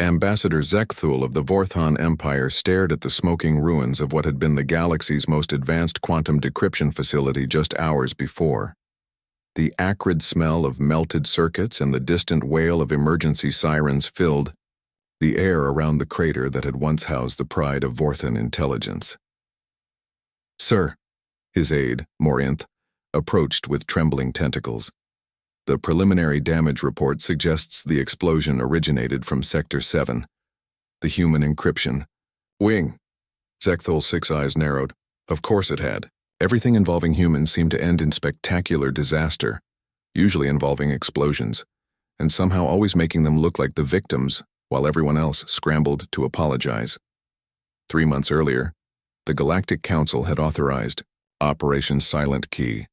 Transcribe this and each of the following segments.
Ambassador Zekthul of the Vorthon Empire stared at the smoking ruins of what had been the galaxy's most advanced quantum decryption facility just hours before. The acrid smell of melted circuits and the distant wail of emergency sirens filled the air around the crater that had once housed the pride of Vorthon intelligence. "Sir," his aide, Morinth, approached with trembling tentacles. "The preliminary damage report suggests the explosion originated from Sector 7, the human encryption wing." Zekthul's 6 eyes narrowed. Of course it had. Everything involving humans seemed to end in spectacular disaster, usually involving explosions, and somehow always making them look like the victims while everyone else scrambled to apologize. 3 months earlier, the Galactic Council had authorized Operation Silent Key,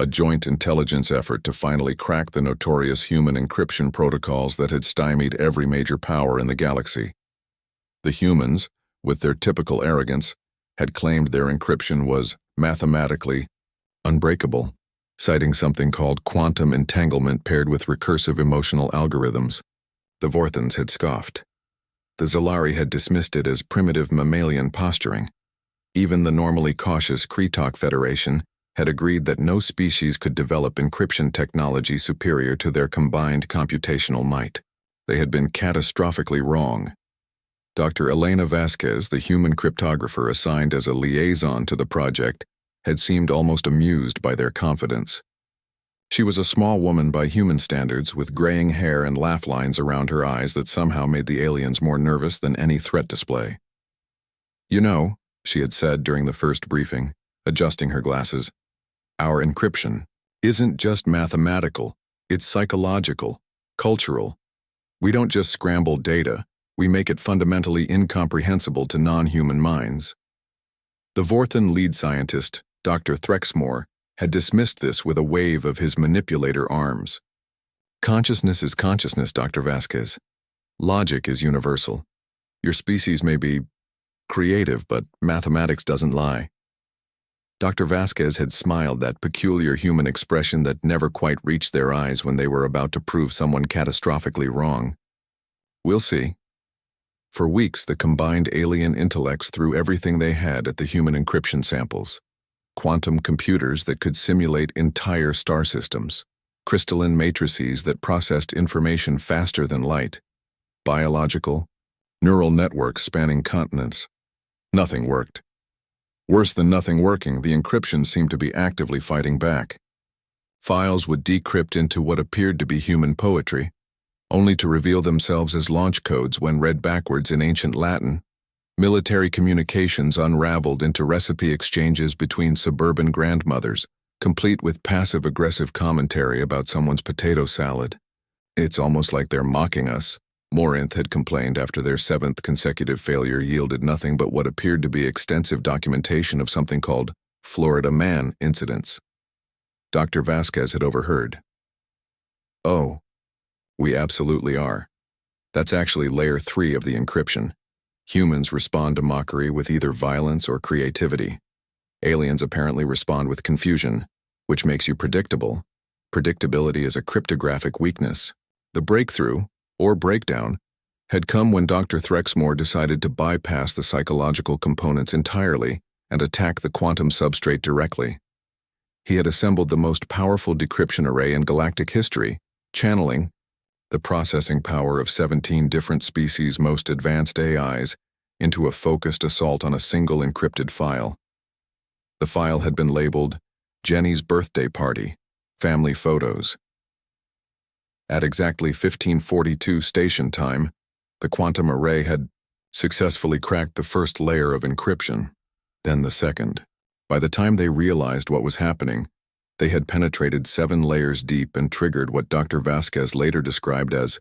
a joint intelligence effort to finally crack the notorious human encryption protocols that had stymied every major power in the galaxy. The humans, with their typical arrogance, had claimed their encryption was mathematically unbreakable, citing something called quantum entanglement paired with recursive emotional algorithms. The Vorthons had scoffed. The Zalari had dismissed it as primitive mammalian posturing. Even the normally cautious Kretok Federation had agreed that no species could develop encryption technology superior to their combined computational might. They had been catastrophically wrong. Dr. Elena Vasquez, the human cryptographer assigned as a liaison to the project, had seemed almost amused by their confidence. She was a small woman by human standards, with graying hair and laugh lines around her eyes that somehow made the aliens more nervous than any threat display. "You know," she had said during the first briefing, adjusting her glasses, "our encryption isn't just mathematical, it's psychological, cultural. We don't just scramble data, we make it fundamentally incomprehensible to non-human minds." The Vorthon lead scientist, Dr. Threxmore, had dismissed this with a wave of his manipulator arms. "Consciousness is consciousness, Dr. Vasquez. Logic is universal. Your species may be creative, but mathematics doesn't lie." Dr. Vasquez had smiled, that peculiar human expression that never quite reached their eyes when they were about to prove someone catastrophically wrong. "We'll see." For weeks, the combined alien intellects threw everything they had at the human encryption samples. Quantum computers that could simulate entire star systems, crystalline matrices that processed information faster than light, biological, neural networks spanning continents. Nothing worked. Worse than nothing working, the encryption seemed to be actively fighting back. Files would decrypt into what appeared to be human poetry, only to reveal themselves as launch codes when read backwards in ancient Latin. Military communications unraveled into recipe exchanges between suburban grandmothers, complete with passive-aggressive commentary about someone's potato salad. "It's almost like they're mocking us," Morinth had complained after their 7th consecutive failure yielded nothing but what appeared to be extensive documentation of something called Florida Man incidents. Dr. Vasquez had overheard. "Oh, we absolutely are. That's actually layer 3 of the encryption. Humans respond to mockery with either violence or creativity. Aliens apparently respond with confusion, which makes you predictable. Predictability is a cryptographic weakness." The breakthrough, or breakdown, had come when Dr. Threxmore decided to bypass the psychological components entirely and attack the quantum substrate directly. He had assembled the most powerful decryption array in galactic history, channeling the processing power of 17 different species' most advanced AIs into a focused assault on a single encrypted file. The file had been labeled Jenny's Birthday Party, Family Photos. At exactly 1542 station time, the quantum array had successfully cracked the first layer of encryption, then the second. By the time they realized what was happening, they had penetrated 7 layers deep and triggered what Dr. Vasquez later described as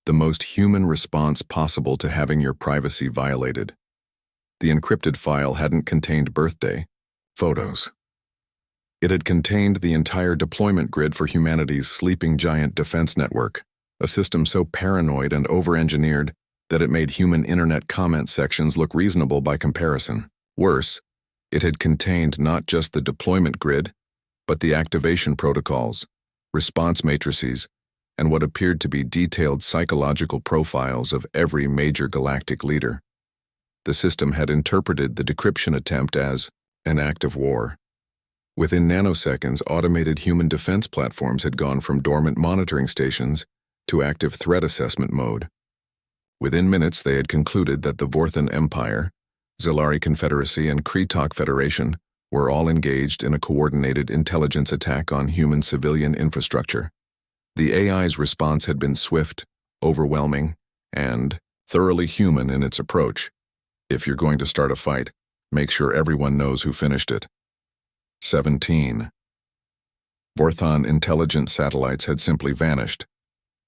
the most human response possible to having your privacy violated. The encrypted file hadn't contained birthday photos. It had contained the entire deployment grid for humanity's sleeping giant defense network, a system so paranoid and over-engineered that it made human internet comment sections look reasonable by comparison. Worse, it had contained not just the deployment grid, but the activation protocols, response matrices, and what appeared to be detailed psychological profiles of every major galactic leader. The system had interpreted the decryption attempt as an act of war. Within nanoseconds, automated human defense platforms had gone from dormant monitoring stations to active threat assessment mode. Within minutes, they had concluded that the Vorthon Empire, Zilari Confederacy, and Kretok Federation were all engaged in a coordinated intelligence attack on human civilian infrastructure. The AI's response had been swift, overwhelming, and thoroughly human in its approach. If you're going to start a fight, make sure everyone knows who finished it. 17. Vorthon intelligence satellites had simply vanished.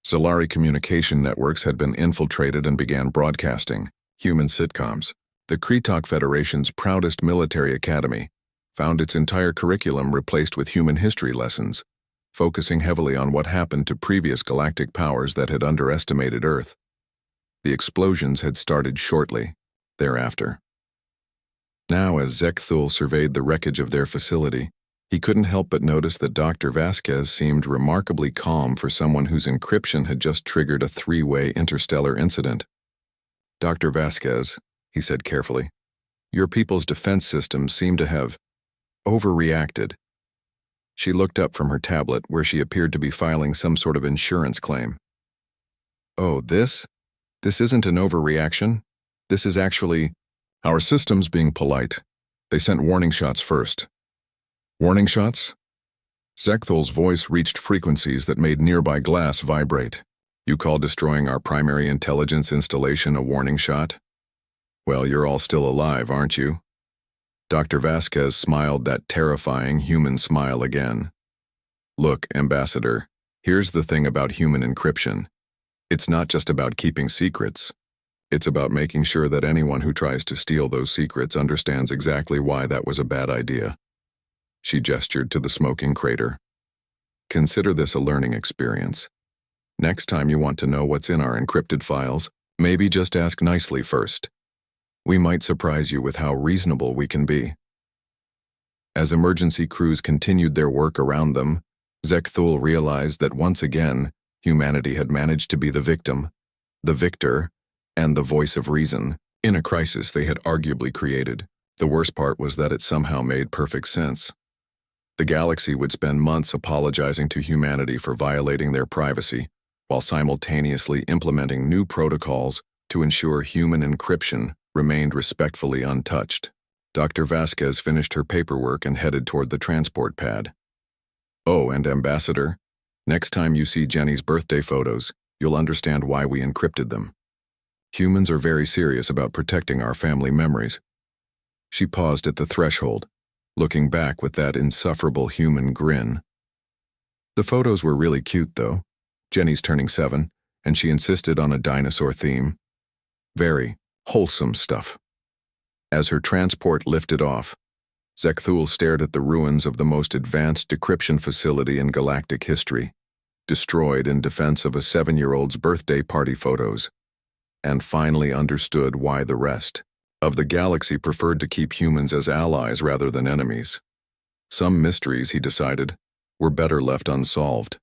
Zilari communication networks had been infiltrated and began broadcasting human sitcoms. The Kretok Federation's proudest military academy found its entire curriculum replaced with human history lessons, focusing heavily on what happened to previous galactic powers that had underestimated Earth. The explosions had started shortly thereafter. Now, as Zekthul surveyed the wreckage of their facility, he couldn't help but notice that Dr. Vasquez seemed remarkably calm for someone whose encryption had just triggered a three-way interstellar incident. "Dr. Vasquez," he said carefully, "your people's defense systems seem to have overreacted." She looked up from her tablet, where she appeared to be filing some sort of insurance claim. "Oh, this isn't an overreaction. This is actually our systems being polite. They sent warning shots first." "Warning shots?" Zekthul's voice reached frequencies that made nearby glass vibrate. "You call destroying our primary intelligence installation a warning shot? Well, you're all still alive, aren't you?" Dr. Vasquez smiled that terrifying human smile again. "Look, Ambassador, here's the thing about human encryption. It's not just about keeping secrets. It's about making sure that anyone who tries to steal those secrets understands exactly why that was a bad idea." She gestured to the smoking crater. "Consider this a learning experience. Next time you want to know what's in our encrypted files, maybe just ask nicely first. We might surprise you with how reasonable we can be." As emergency crews continued their work around them, Zekthul realized that once again, humanity had managed to be the victim, the victor, and the voice of reason in a crisis they had arguably created. The worst part was that it somehow made perfect sense. The galaxy would spend months apologizing to humanity for violating their privacy, while simultaneously implementing new protocols to ensure human encryption remained respectfully untouched. Dr. Vasquez finished her paperwork and headed toward the transport pad. "Oh, and Ambassador, next time you see Jenny's birthday photos, you'll understand why we encrypted them. Humans are very serious about protecting our family memories." She paused at the threshold, looking back with that insufferable human grin. The photos were really cute, though. Jenny's turning 7, and she insisted on a dinosaur theme. Very wholesome stuff. As her transport lifted off, Zekthul stared at the ruins of the most advanced decryption facility in galactic history, destroyed in defense of a 7-year-old's birthday party photos, and finally understood why the rest of the galaxy preferred to keep humans as allies rather than enemies. Some mysteries, he decided, were better left unsolved.